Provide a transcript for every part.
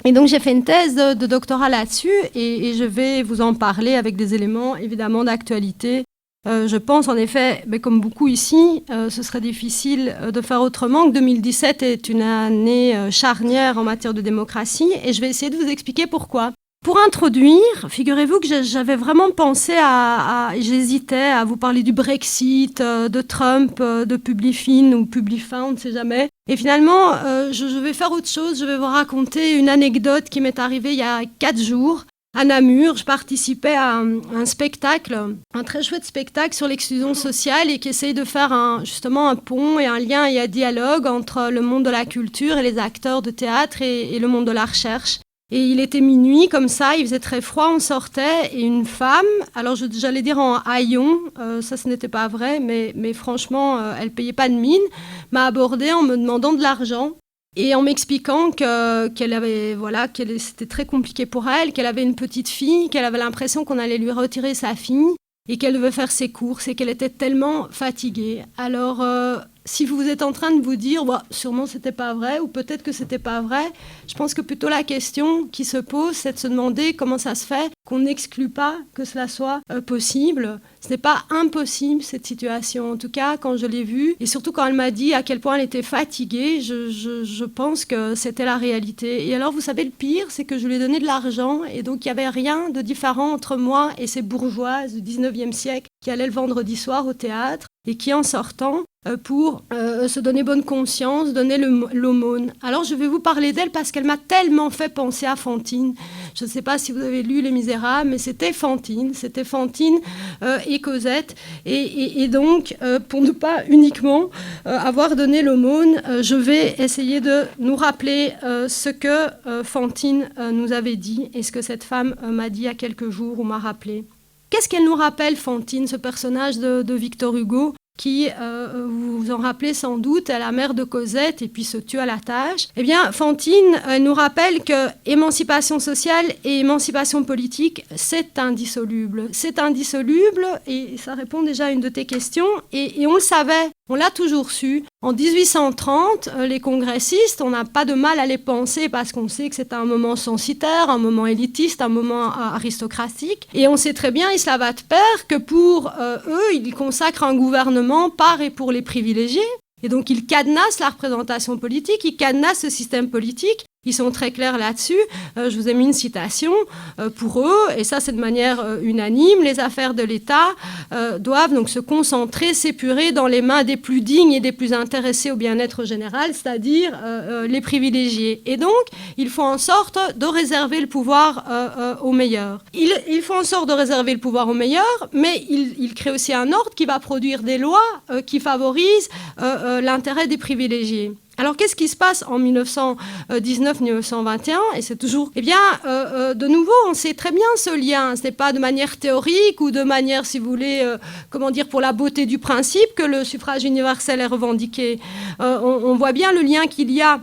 Et donc j'ai fait une thèse de doctorat là-dessus et je vais vous en parler avec des éléments évidemment d'actualité. Je pense en effet, mais comme beaucoup ici, ce serait difficile de faire autrement, que 2017 est une année charnière en matière de démocratie et je vais essayer de vous expliquer pourquoi. Pour introduire, figurez-vous que j'avais vraiment pensé j'hésitais à vous parler du Brexit, de Trump, de Publifin ou Publifin, on ne sait jamais. Et finalement, je vais faire autre chose, je vais vous raconter une anecdote qui m'est arrivée il y a 4 jours. À Namur, je participais à un spectacle, un très chouette spectacle sur l'exclusion sociale et qui essaye de faire justement un pont et un lien et un dialogue entre le monde de la culture et les acteurs de théâtre et le monde de la recherche. Et il était minuit, comme ça, il faisait très froid, on sortait, et une femme, alors j'allais dire en haillons, ça ce n'était pas vrai, mais franchement, elle payait pas de mine, m'a abordée en me demandant de l'argent, et en m'expliquant qu'elle avait, voilà, c'était très compliqué pour elle, qu'elle avait une petite fille, qu'elle avait l'impression qu'on allait lui retirer sa fille, et qu'elle devait faire ses courses, et qu'elle était tellement fatiguée. Alors, si vous êtes en train de vous dire, bah, sûrement c'était pas vrai, ou peut-être que c'était pas vrai, je pense que plutôt la question qui se pose, c'est de se demander comment ça se fait qu'on n'exclut pas que cela soit possible. Ce n'est pas impossible, cette situation. En tout cas, quand je l'ai vue, et surtout quand elle m'a dit à quel point elle était fatiguée, je pense que c'était la réalité. Et alors, vous savez, le pire, c'est que je lui ai donné de l'argent, et donc il n'y avait rien de différent entre moi et ces bourgeoises du 19e siècle qui allaient le vendredi soir au théâtre, et qui, en sortant, pour se donner bonne conscience, donner l'aumône. Alors, je vais vous parler d'elle parce qu'elle m'a tellement fait penser à Fantine. Je ne sais pas si vous avez lu Les Misérables, mais c'était Fantine et Cosette. Et donc, pour ne pas uniquement avoir donné l'aumône, je vais essayer de nous rappeler ce que Fantine nous avait dit et ce que cette femme m'a dit il y a quelques jours ou m'a rappelé. Qu'est-ce qu'elle nous rappelle, Fantine, ce personnage de Victor Hugo qui, vous vous en rappelez sans doute, est la mère de Cosette et puis se tue à la tâche. Eh bien, Fantine nous rappelle que émancipation sociale et émancipation politique, c'est indissoluble. C'est indissoluble et ça répond déjà à une de tes questions et on le savait. On l'a toujours su. En 1830, les congressistes, on n'a pas de mal à les penser parce qu'on sait que c'est un moment censitaire, un moment élitiste, un moment aristocratique. Et on sait très bien, et cela va de pair, que pour eux, ils consacrent un gouvernement par et pour les privilégiés. Et donc, ils cadenassent la représentation politique, ils cadenassent ce système politique. Ils sont très clairs là-dessus. Je vous ai mis une citation pour eux, et ça c'est de manière unanime. Les affaires de l'État doivent donc se concentrer, s'épurer dans les mains des plus dignes et des plus intéressés au bien-être général, c'est-à-dire les privilégiés. Et donc, ils font en sorte de réserver le pouvoir aux meilleurs. Ils font en sorte de réserver le pouvoir aux meilleurs, mais ils créent aussi un ordre qui va produire des lois qui favorisent l'intérêt des privilégiés. Alors, qu'est-ce qui se passe en 1919-1921 Et c'est toujours... Eh bien, de nouveau, on sait très bien ce lien. Ce n'est pas de manière théorique ou de manière, si vous voulez, pour la beauté du principe que le suffrage universel est revendiqué. On voit bien le lien qu'il y a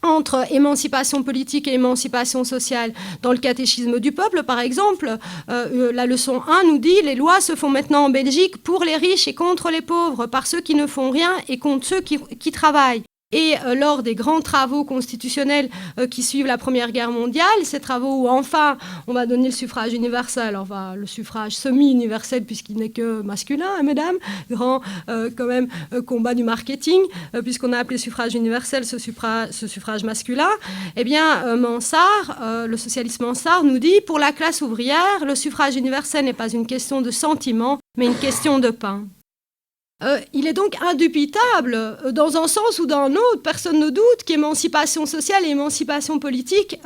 entre émancipation politique et émancipation sociale. Dans le catéchisme du peuple, par exemple, la leçon 1 nous dit « Les lois se font maintenant en Belgique pour les riches et contre les pauvres, par ceux qui ne font rien et contre ceux qui travaillent ». Et lors des grands travaux constitutionnels qui suivent la Première Guerre mondiale, ces travaux où enfin on va donner le suffrage universel, enfin le suffrage semi-universel puisqu'il n'est que masculin, hein, mesdames, grand combat du marketing, puisqu'on a appelé suffrage universel ce suffrage masculin, eh bien Mansart, le socialiste Mansart nous dit « Pour la classe ouvrière, le suffrage universel n'est pas une question de sentiment, mais une question de pain ». Il est donc indubitable, dans un sens ou dans un autre, personne ne doute qu'émancipation sociale et émancipation politique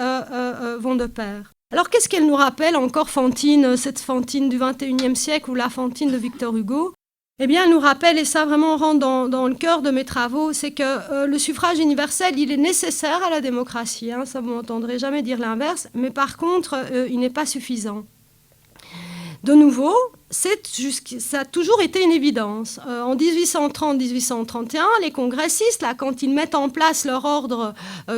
vont de pair. Alors qu'est-ce qu'elle nous rappelle encore, Fantine, cette Fantine du XXIe siècle ou la Fantine de Victor Hugo ? Eh bien, elle nous rappelle, et ça vraiment rentre dans le cœur de mes travaux, c'est que le suffrage universel, il est nécessaire à la démocratie, ça vous m'entendrez jamais dire l'inverse, mais par contre, il n'est pas suffisant. De nouveau, ça a toujours été une évidence. En 1830-1831, les congressistes, là, quand ils mettent en place leur ordre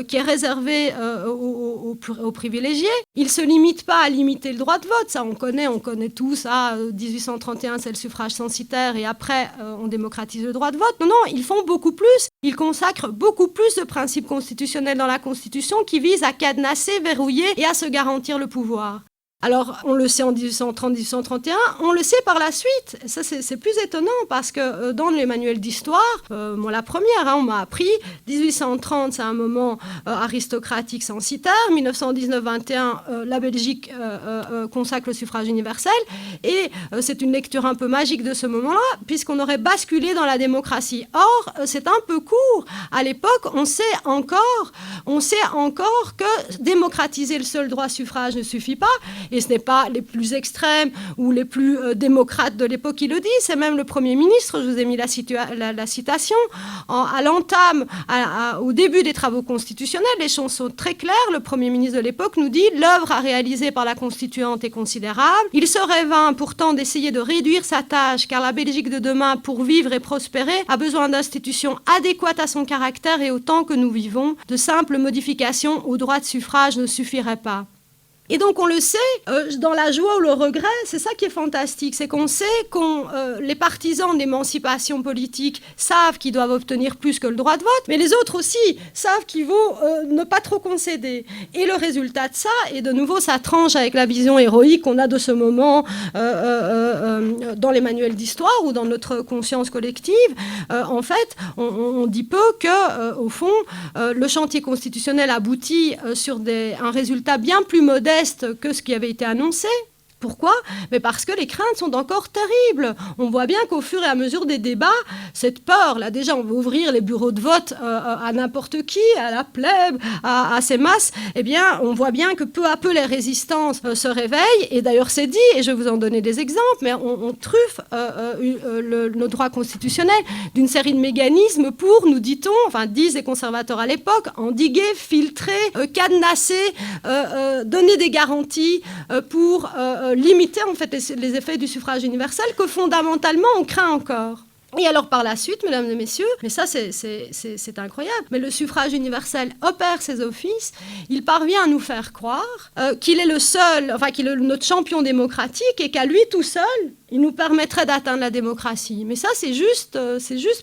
qui est réservé aux privilégiés, ils ne se limitent pas à limiter le droit de vote. Ça, on connaît tout ça. 1831, c'est le suffrage censitaire et après, on démocratise le droit de vote. Non, ils font beaucoup plus. Ils consacrent beaucoup plus de principes constitutionnels dans la Constitution qui visent à cadenasser, verrouiller et à se garantir le pouvoir. Alors, on le sait en 1830-1831, on le sait par la suite. Ça, c'est plus étonnant parce que dans les manuels d'histoire, moi la première, on m'a appris, 1830, c'est un moment aristocratique censitaire, 1919-21, la Belgique consacre le suffrage universel, et c'est une lecture un peu magique de ce moment-là, puisqu'on aurait basculé dans la démocratie. Or, c'est un peu court. À l'époque, on sait encore que démocratiser le seul droit suffrage ne suffit pas. Et ce n'est pas les plus extrêmes ou les plus démocrates de l'époque qui le disent, c'est même le Premier ministre, je vous ai mis la citation, à l'entame, au début des travaux constitutionnels, les choses sont très claires, le Premier ministre de l'époque nous dit « L'œuvre à réaliser par la Constituante est considérable, il serait vain pourtant d'essayer de réduire sa tâche, car la Belgique de demain, pour vivre et prospérer, a besoin d'institutions adéquates à son caractère et au temps que nous vivons, de simples modifications au droit de suffrage ne suffiraient pas. » Et donc on le sait, dans la joie ou le regret, c'est ça qui est fantastique, c'est qu'on sait que les partisans d'émancipation politique savent qu'ils doivent obtenir plus que le droit de vote, mais les autres aussi savent qu'il vaut ne pas trop concéder. Et le résultat de ça, et de nouveau ça tranche avec la vision héroïque qu'on a de ce moment dans les manuels d'histoire ou dans notre conscience collective, en fait, on dit peu que, au fond, le chantier constitutionnel aboutit sur un résultat bien plus modeste que ce qui avait été annoncé. Pourquoi ? Mais parce que les craintes sont encore terribles. On voit bien qu'au fur et à mesure des débats, cette peur, là déjà on va ouvrir les bureaux de vote à n'importe qui, à la plèbe, à ces masses, eh bien on voit bien que peu à peu les résistances se réveillent, et d'ailleurs c'est dit, et je vais vous en donner des exemples, mais on truffe nos droits constitutionnels d'une série de mécanismes pour, nous dit-on, enfin disent les conservateurs à l'époque, endiguer, filtrer, cadenasser, donner des garanties pour limiter en fait les effets du suffrage universel que fondamentalement on craint encore. Et alors par la suite, mesdames et messieurs, mais ça c'est incroyable, mais le suffrage universel opère ses offices, il parvient à nous faire croire qu'il est le seul, enfin qu'il est notre champion démocratique et qu'à lui tout seul, il nous permettrait d'atteindre la démocratie. Mais ça, c'est juste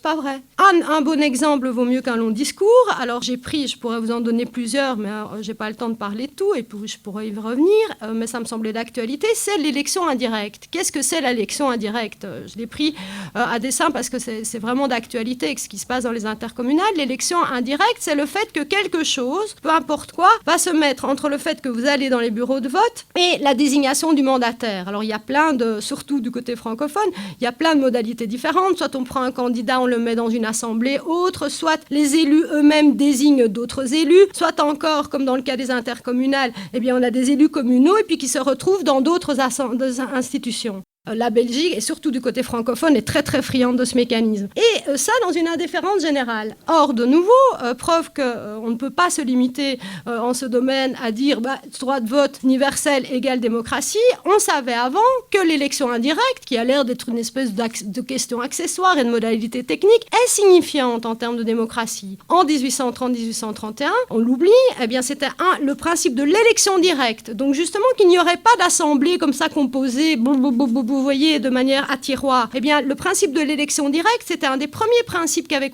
pas vrai. Un bon exemple vaut mieux qu'un long discours. Alors, je pourrais vous en donner plusieurs, mais je n'ai pas le temps de parler de tout, et puis je pourrais y revenir, mais ça me semblait d'actualité, c'est l'élection indirecte. Qu'est-ce que c'est l'élection indirecte ? Je l'ai pris à dessein parce que c'est vraiment d'actualité avec ce qui se passe dans les intercommunales. L'élection indirecte, c'est le fait que quelque chose, peu importe quoi, va se mettre entre le fait que vous allez dans les bureaux de vote et la désignation du mandataire. Alors, il y a plein surtout du côté francophone, il y a plein de modalités différentes. Soit on prend un candidat, on le met dans une assemblée autre, soit les élus eux-mêmes désignent d'autres élus, soit encore, comme dans le cas des intercommunales, eh bien on a des élus communaux et puis qui se retrouvent dans d'autres institutions. La Belgique, et surtout du côté francophone, est très très friande de ce mécanisme. Et ça dans une indifférence générale. Or, de nouveau, preuve qu'on ne peut pas se limiter en ce domaine à dire droit de vote universel égale démocratie. On savait avant que l'élection indirecte, qui a l'air d'être une espèce de question accessoire et de modalité technique, est signifiante en termes de démocratie. En 1830-1831, on l'oublie, eh bien c'était le principe de l'élection directe. Donc justement qu'il n'y aurait pas d'assemblée comme ça composée, vous voyez, de manière à tiroir. Eh bien, le principe de l'élection directe, c'était un des premiers principes qu'avaient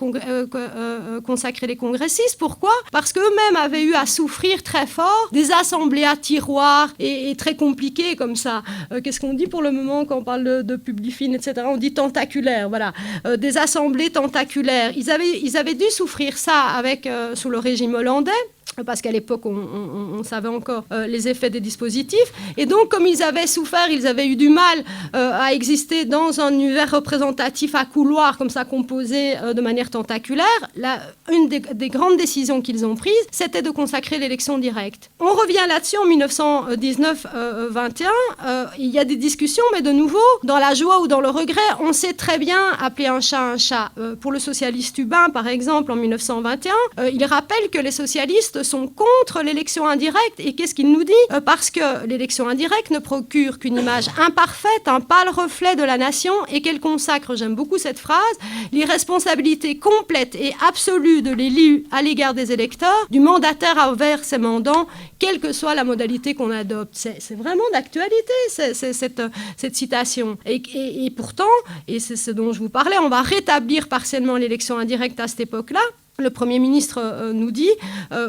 consacré les congressistes. Pourquoi ? Parce qu'eux-mêmes avaient eu à souffrir très fort des assemblées à tiroir et très compliquées comme ça. Qu'est-ce qu'on dit pour le moment quand on parle de publifine, etc. On dit tentaculaire, voilà. Des assemblées tentaculaires. Ils avaient dû souffrir ça sous le régime hollandais, parce qu'à l'époque, on savait encore les effets des dispositifs. Et donc, comme ils avaient souffert, ils avaient eu du mal à exister dans un univers représentatif à couloir, comme ça, composé de manière tentaculaire. Une des grandes décisions qu'ils ont prises, c'était de consacrer l'élection directe. On revient là-dessus en 1919-21. Il y a des discussions, mais de nouveau, dans la joie ou dans le regret, on sait très bien appeler un chat un chat. Pour le socialiste Hubin, par exemple, en 1921, il rappelle que les socialistes socialistes sont contre l'élection indirecte. Et qu'est-ce qu'il nous dit ? Parce que l'élection indirecte ne procure qu'une image imparfaite, un pâle reflet de la nation, et qu'elle consacre, j'aime beaucoup cette phrase, l'irresponsabilité complète et absolue de l'élu à l'égard des électeurs, du mandataire envers ses mandants, quelle que soit la modalité qu'on adopte. C'est vraiment d'actualité, cette citation. Et pourtant, et c'est ce dont je vous parlais, on va rétablir partiellement l'élection indirecte à cette époque-là. Le Premier ministre nous dit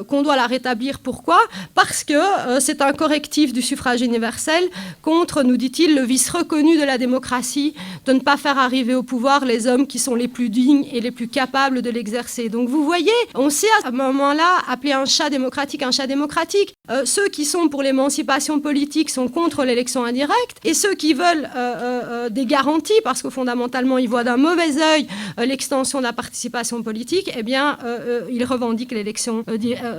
qu'on doit la rétablir. Pourquoi ? Parce que c'est un correctif du suffrage universel contre, nous dit-il, le vice reconnu de la démocratie de ne pas faire arriver au pouvoir les hommes qui sont les plus dignes et les plus capables de l'exercer. Donc vous voyez, on sait à ce moment-là appeler un chat démocratique un chat démocratique. Ceux qui sont pour l'émancipation politique sont contre l'élection indirecte, et ceux qui veulent des garanties, parce que fondamentalement ils voient d'un mauvais œil l'extension de la participation politique, eh bien ils revendiquent l'élection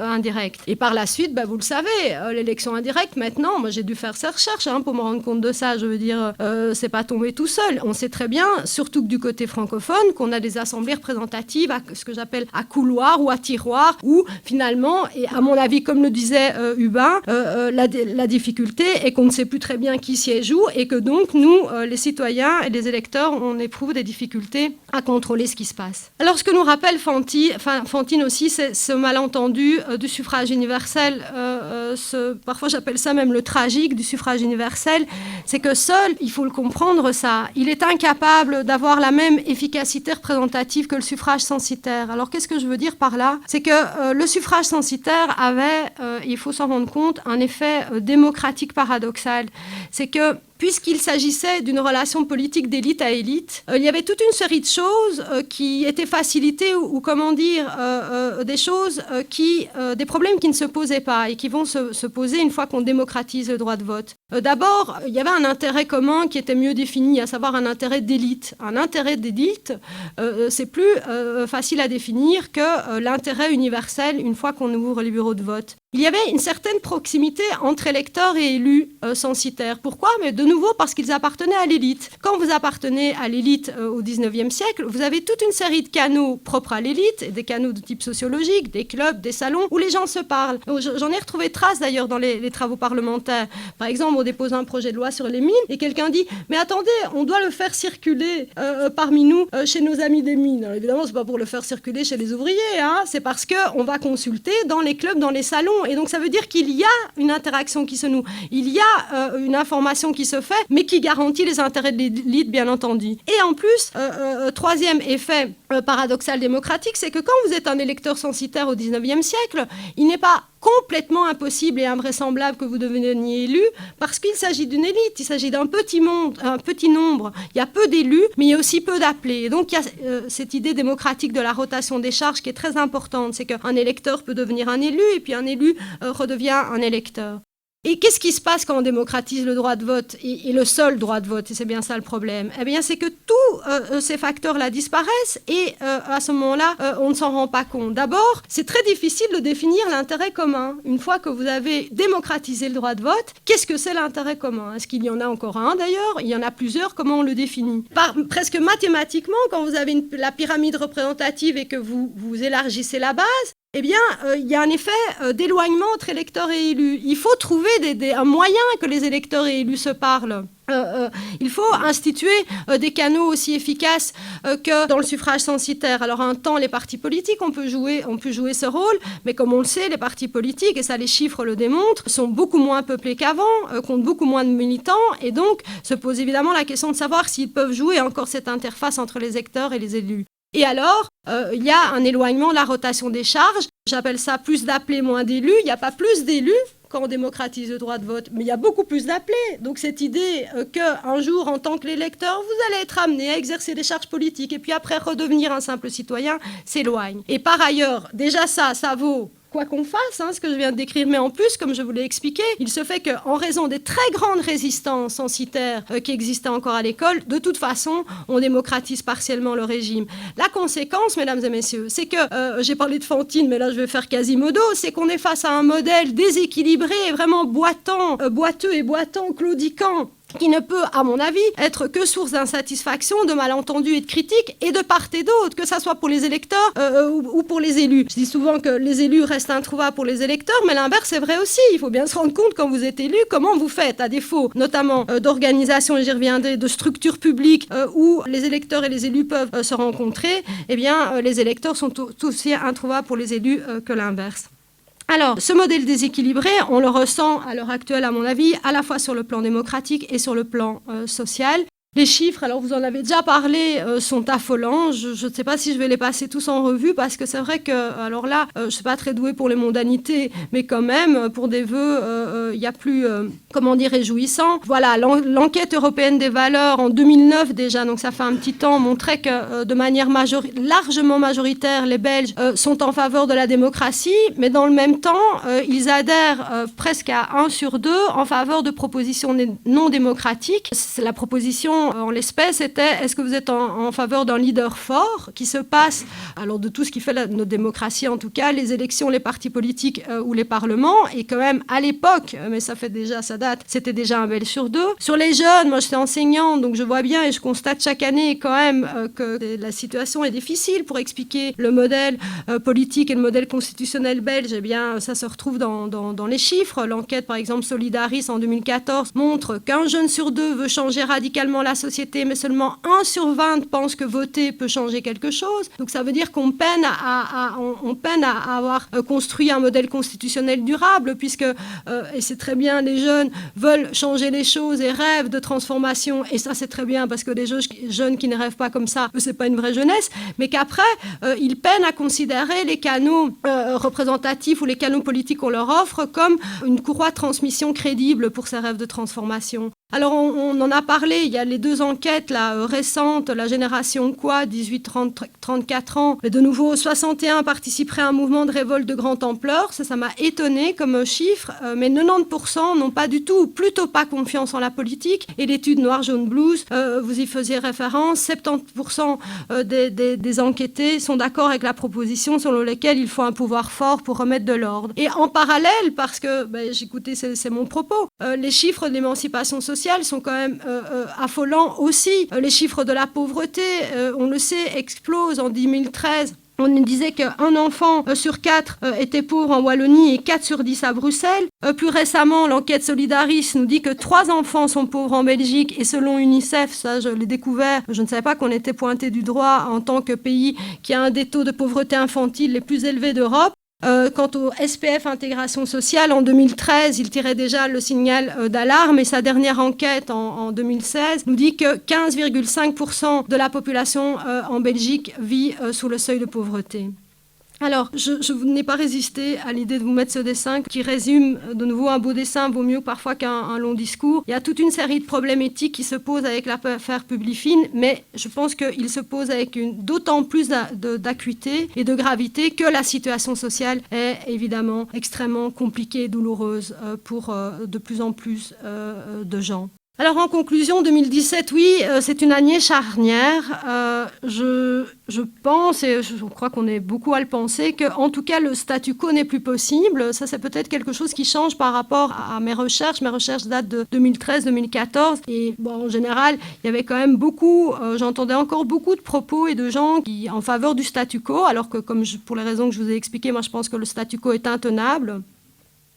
indirecte. Et par la suite, vous le savez, l'élection indirecte, maintenant, moi j'ai dû faire ces recherches pour me rendre compte de ça, je veux dire, c'est pas tombé tout seul. On sait très bien, surtout que du côté francophone, qu'on a des assemblées représentatives à ce que j'appelle à couloir ou à tiroir, où finalement, et à mon avis, comme le disait Hubin, la difficulté est qu'on ne sait plus très bien qui siège où, et que donc nous, les citoyens et les électeurs, on éprouve des difficultés à contrôler ce qui se passe. Alors ce que nous rappelle Fantine aussi, c'est ce malentendu du suffrage universel, parfois j'appelle ça même le tragique du suffrage universel, c'est que seul, il faut le comprendre ça, il est incapable d'avoir la même efficacité représentative que le suffrage censitaire. Alors qu'est-ce que je veux dire par là ? C'est que le suffrage censitaire avait, il faut s'en rendre compte, un effet démocratique paradoxal. C'est que puisqu'il s'agissait d'une relation politique d'élite à élite, il y avait toute une série de choses qui étaient facilitées ou comment dire, des problèmes qui ne se posaient pas et qui vont se poser une fois qu'on démocratise le droit de vote. D'abord, il y avait un intérêt commun qui était mieux défini, à savoir un intérêt d'élite. Un intérêt d'élite, c'est plus facile à définir que l'intérêt universel une fois qu'on ouvre les bureaux de vote. Il y avait une certaine proximité entre électeurs et élus censitaires. Pourquoi ? Mais de nouveau parce qu'ils appartenaient à l'élite. Quand vous appartenez à l'élite au XIXe siècle, vous avez toute une série de canaux propres à l'élite, des canaux de type sociologique, des clubs, des salons, où les gens se parlent. J'en ai retrouvé trace d'ailleurs dans les travaux parlementaires. Par exemple, on dépose un projet de loi sur les mines et quelqu'un dit « Mais attendez, on doit le faire circuler parmi nous, chez nos amis des mines. » Alors évidemment, c'est pas pour le faire circuler chez les ouvriers, c'est parce qu'on va consulter dans les clubs, dans les salons. Et donc ça veut dire qu'il y a une interaction qui se noue, il y a une information qui se fait, mais qui garantit les intérêts de l'élite, bien entendu. Et en plus, troisième effet paradoxal démocratique, c'est que quand vous êtes un électeur censitaire au XIXe siècle, il n'est pas complètement impossible et invraisemblable que vous deveniez élu, parce qu'il s'agit d'une élite, il s'agit d'un petit nombre. Il y a peu d'élus, mais il y a aussi peu d'appelés. Et donc il y a cette idée démocratique de la rotation des charges qui est très importante. C'est qu'un électeur peut devenir un élu, et puis un élu redevient un électeur. Et qu'est-ce qui se passe quand on démocratise le droit de vote et le seul droit de vote ? Et c'est bien ça le problème. Eh bien, c'est que tous ces facteurs-là disparaissent et à ce moment-là, on ne s'en rend pas compte. D'abord, c'est très difficile de définir l'intérêt commun. Une fois que vous avez démocratisé le droit de vote, qu'est-ce que c'est l'intérêt commun ? Est-ce qu'il y en a encore un d'ailleurs ? Il y en a plusieurs. Comment on le définit ? Presque mathématiquement, quand vous avez la pyramide représentative et que vous élargissez la base, eh bien, il y a un effet d'éloignement entre électeurs et élus. Il faut trouver un moyen que les électeurs et élus se parlent. Il faut instituer des canaux aussi efficaces que dans le suffrage censitaire. Alors, un temps, les partis politiques ont pu jouer ce rôle, mais comme on le sait, les partis politiques, et ça les chiffres le démontrent, sont beaucoup moins peuplés qu'avant, comptent beaucoup moins de militants, et donc se pose évidemment la question de savoir s'ils peuvent jouer encore cette interface entre les électeurs et les élus. Et alors, il y a un éloignement de la rotation des charges. J'appelle ça plus d'appelés, moins d'élus. Il n'y a pas plus d'élus quand on démocratise le droit de vote, mais il y a beaucoup plus d'appelés. Donc cette idée qu'un jour, en tant que l'électeur, vous allez être amené à exercer des charges politiques et puis après redevenir un simple citoyen, s'éloigne. Et par ailleurs, déjà ça vaut quoi qu'on fasse, ce que je viens de décrire, mais en plus, comme je vous l'ai expliqué, il se fait qu'en raison des très grandes résistances censitaires qui existaient encore à l'école, de toute façon, on démocratise partiellement le régime. La conséquence, mesdames et messieurs, c'est que, j'ai parlé de Fantine, mais là je vais faire Quasimodo, c'est qu'on est face à un modèle déséquilibré, vraiment boiteux et boitant, claudiquant, qui ne peut, à mon avis, être que source d'insatisfaction, de malentendus et de critiques, et de part et d'autre, que ça soit pour les électeurs ou pour les élus. Je dis souvent que les élus restent introuvables pour les électeurs, mais l'inverse est vrai aussi. Il faut bien se rendre compte, quand vous êtes élu, comment vous faites, à défaut notamment d'organisations, et j'y reviendrai, de structures publiques où les électeurs et les élus peuvent se rencontrer, eh bien, les électeurs sont aussi introuvables pour les élus que l'inverse. Alors, ce modèle déséquilibré, on le ressent à l'heure actuelle, à mon avis, à la fois sur le plan démocratique et sur le plan social. Les chiffres, alors vous en avez déjà parlé, sont affolants. Je ne sais pas si je vais les passer tous en revue parce que c'est vrai que, alors là, je ne suis pas très douée pour les mondanités, mais quand même, pour des vœux, il y a plus, réjouissant. Voilà, l'enquête européenne des valeurs en 2009 déjà, donc ça fait un petit temps, montrait que de manière largement majoritaire, les Belges sont en faveur de la démocratie, mais dans le même temps, ils adhèrent presque à 1 sur 2 en faveur de propositions non démocratiques. La proposition en l'espèce était: est-ce que vous êtes en faveur d'un leader fort qui se passe, alors de tout ce qui fait notre démocratie en tout cas, les élections, les partis politiques ou les parlements, et quand même à l'époque, mais ça date, c'était déjà 1 Belge sur 2. Sur les jeunes, moi j'étais enseignante, donc je vois bien et je constate chaque année quand même que la situation est difficile pour expliquer le modèle politique et le modèle constitutionnel belge. Eh bien, ça se retrouve dans les chiffres. L'enquête, par exemple, Solidaris en 2014 montre qu'1 jeune sur 2 veut changer radicalement la société, mais seulement 1 sur 20 pense que voter peut changer quelque chose. Donc ça veut dire qu'on peine à avoir construit un modèle constitutionnel durable, puisque, et c'est très bien, les jeunes veulent changer les choses et rêvent de transformation, et ça c'est très bien, parce que les jeunes qui ne rêvent pas comme ça, c'est pas une vraie jeunesse, mais qu'après, ils peinent à considérer les canaux représentatifs ou les canaux politiques qu'on leur offre comme une courroie de transmission crédible pour ces rêves de transformation. Alors on en a parlé, il y a les 2 enquêtes là, récentes, la génération quoi, 18-34 ans, mais de nouveau 61 participeraient à un mouvement de révolte de grande ampleur, ça m'a étonné comme chiffre, mais 90% n'ont pas du tout, ou plutôt pas confiance en la politique, et l'étude Noir, Jaune, Blues, vous y faisiez référence, 70% des enquêtés sont d'accord avec la proposition selon laquelle il faut un pouvoir fort pour remettre de l'ordre. Et en parallèle, parce que, j'écoutais, c'est mon propos, les chiffres de l'émancipation sociale sont quand même affolants aussi. Les chiffres de la pauvreté, on le sait, explosent. En 2013, on nous disait qu'un enfant sur 4 était pauvre en Wallonie et 4 sur 10 à Bruxelles. Plus récemment, l'enquête Solidaris nous dit que 3 enfants sont pauvres en Belgique, et selon UNICEF, ça je l'ai découvert, je ne savais pas qu'on était pointé du doigt en tant que pays qui a un des taux de pauvreté infantile les plus élevés d'Europe. Quant au SPF Intégration Sociale, en 2013, il tirait déjà le signal d'alarme, et sa dernière enquête en 2016 nous dit que 15,5% de la population en Belgique vit sous le seuil de pauvreté. Alors, je n'ai pas résisté à l'idée de vous mettre ce dessin qui résume, de nouveau, un beau dessin vaut mieux parfois qu'un long discours. Il y a toute une série de problèmes éthiques qui se posent avec l'affaire Publifine, mais je pense qu'ils se posent avec d'autant plus d'acuité et de gravité que la situation sociale est évidemment extrêmement compliquée et douloureuse pour de plus en plus de gens. Alors en conclusion, 2017, oui, c'est une année charnière. Je pense, et je crois qu'on est beaucoup à le penser, qu'en tout cas le statu quo n'est plus possible. Ça, c'est peut-être quelque chose qui change par rapport à mes recherches. Mes recherches datent de 2013-2014. Et bon, en général, il y avait quand même j'entendais encore beaucoup de propos et de gens en faveur du statu quo, alors que pour les raisons que je vous ai expliquées, moi je pense que le statu quo est intenable.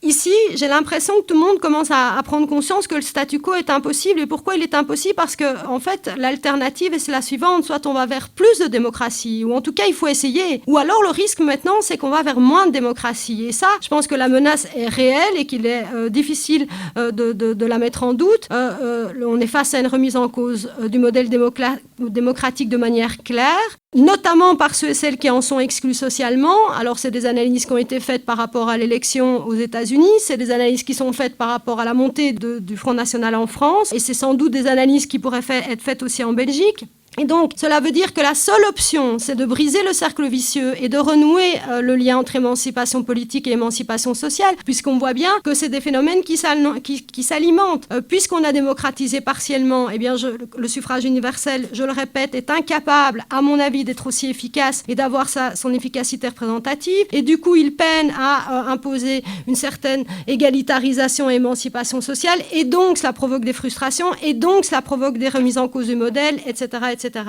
Ici, j'ai l'impression que tout le monde commence à prendre conscience que le statu quo est impossible. Et pourquoi il est impossible? Parce que, en fait, l'alternative, c'est la suivante. Soit on va vers plus de démocratie, ou en tout cas, il faut essayer. Ou alors, le risque maintenant, c'est qu'on va vers moins de démocratie. Et ça, je pense que la menace est réelle et qu'il est difficile de la mettre en doute. On est face à une remise en cause du modèle démocratique de manière claire, notamment par ceux et celles qui en sont exclus socialement. Alors, c'est des analyses qui ont été faites par rapport à l'élection aux États-Unis, c'est des analyses qui sont faites par rapport à la montée du Front National en France, et c'est sans doute des analyses qui pourraient être faites aussi en Belgique. Et donc, cela veut dire que la seule option, c'est de briser le cercle vicieux et de renouer le lien entre émancipation politique et émancipation sociale, puisqu'on voit bien que c'est des phénomènes qui s'alimentent. Puisqu'on a démocratisé partiellement, eh bien, le suffrage universel, je le répète, est incapable, à mon avis, d'être aussi efficace et d'avoir son efficacité représentative. Et du coup, il peine à imposer une certaine égalitarisation et émancipation sociale. Et donc, cela provoque des frustrations. Et donc, cela provoque des remises en cause du modèle, etc., etc.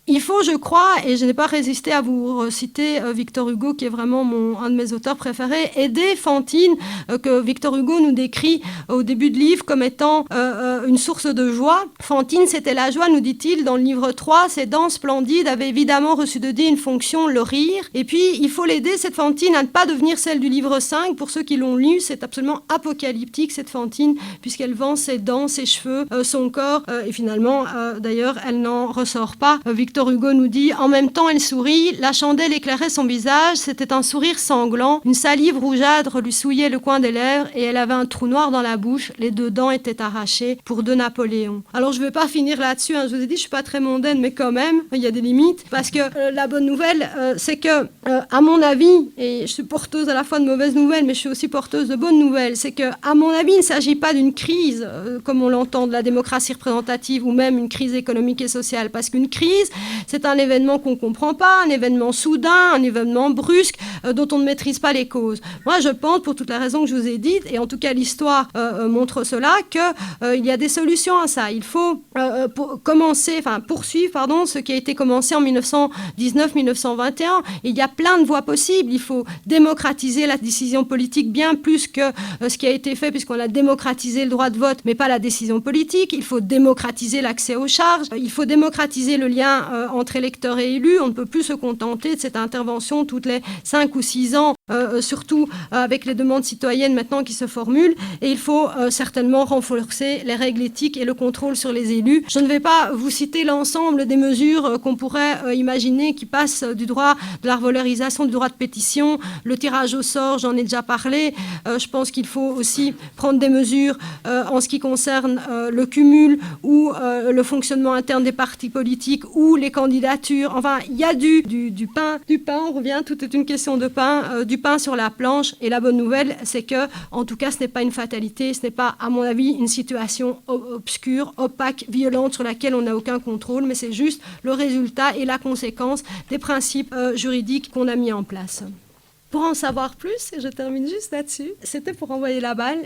Il faut, je crois, et je n'ai pas résisté à vous citer Victor Hugo, qui est vraiment un de mes auteurs préférés, aider Fantine, que Victor Hugo nous décrit au début de livre comme étant une source de joie. Fantine, c'était la joie, nous dit-il, dans le livre 3, ces dents splendides avaient évidemment reçu de Dieu une fonction, le rire. Et puis, il faut l'aider, cette Fantine, à ne pas devenir celle du livre 5. Pour ceux qui l'ont lu, c'est absolument apocalyptique, cette Fantine, puisqu'elle vend ses dents, ses cheveux, son corps, et finalement, d'ailleurs, elle n'en ressort pas. Victor Hugo nous dit « En même temps, elle sourit, la chandelle éclairait son visage, c'était un sourire sanglant, une salive rougeâtre lui souillait le coin des lèvres et elle avait un trou noir dans la bouche, les 2 dents étaient arrachées pour 2 Napoléons. » Alors, je ne vais pas finir là-dessus, je vous ai dit, je ne suis pas très mondaine, mais quand même, il y a des limites, parce que la bonne nouvelle, c'est que, à mon avis, et je suis porteuse à la fois de mauvaises nouvelles, mais je suis aussi porteuse de bonnes nouvelles, c'est que, à mon avis, il ne s'agit pas d'une crise, comme on l'entend, de la démocratie représentative, ou même une crise économique et sociale, parce qu'une crise, c'est un événement qu'on ne comprend pas, un événement soudain, un événement brusque, dont on ne maîtrise pas les causes. Moi, je pense, pour toutes les raisons que je vous ai dites, et en tout cas l'histoire montre cela, qu'il y a des solutions à ça. Il faut poursuivre ce qui a été commencé en 1919-1921. Il y a plein de voies possibles. Il faut démocratiser la décision politique bien plus que ce qui a été fait, puisqu'on a démocratisé le droit de vote, mais pas la décision politique. Il faut démocratiser l'accès aux charges. Il faut démocratiser le lien entre électeurs et élus. On ne peut plus se contenter de cette intervention toutes les 5 ou 6 ans, surtout avec les demandes citoyennes maintenant qui se formulent. Et il faut certainement renforcer les règles éthiques et le contrôle sur les élus. Je ne vais pas vous citer l'ensemble des mesures qu'on pourrait imaginer qui passent du droit de la revalorisation du droit de pétition, le tirage au sort, j'en ai déjà parlé. Je pense qu'il faut aussi prendre des mesures en ce qui concerne le cumul ou le fonctionnement interne des partis politiques ou les candidatures. Enfin, il y a du pain, on revient, tout est une question de pain, du pain sur la planche. Et la bonne nouvelle, c'est que, en tout cas, ce n'est pas une fatalité, ce n'est pas, à mon avis, une situation obscure, opaque, violente, sur laquelle on n'a aucun contrôle, mais c'est juste le résultat et la conséquence des principes juridiques qu'on a mis en place. Pour en savoir plus, et je termine juste là-dessus, c'était pour envoyer la balle,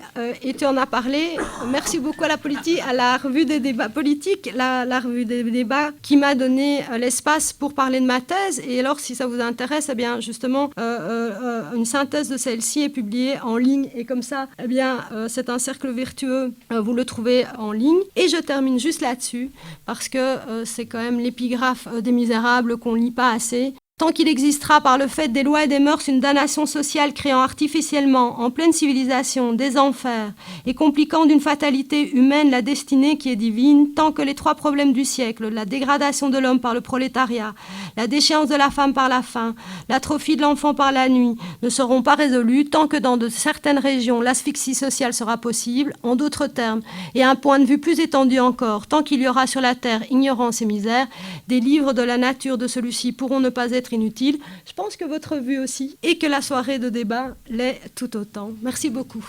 et tu en as parlé. Merci beaucoup à la revue des débats politiques, la revue des débats qui m'a donné l'espace pour parler de ma thèse. Et alors, si ça vous intéresse, eh bien, justement, une synthèse de celle-ci est publiée en ligne, et comme ça, eh bien, c'est un cercle vertueux, vous le trouvez en ligne. Et je termine juste là-dessus, parce que c'est quand même l'épigraphe des Misérables qu'on ne lit pas assez. Tant qu'il existera par le fait des lois et des mœurs une damnation sociale créant artificiellement, en pleine civilisation, des enfers et compliquant d'une fatalité humaine la destinée qui est divine, tant que les 3 problèmes du siècle, la dégradation de l'homme par le prolétariat, la déchéance de la femme par la faim, l'atrophie de l'enfant par la nuit, ne seront pas résolus, tant que dans de certaines régions l'asphyxie sociale sera possible, en d'autres termes, et à un point de vue plus étendu encore, tant qu'il y aura sur la terre ignorance et misère, des livres de la nature de celui-ci pourront ne pas être inutile. Je pense que votre vue aussi, et que la soirée de débat l'est tout autant. Merci beaucoup.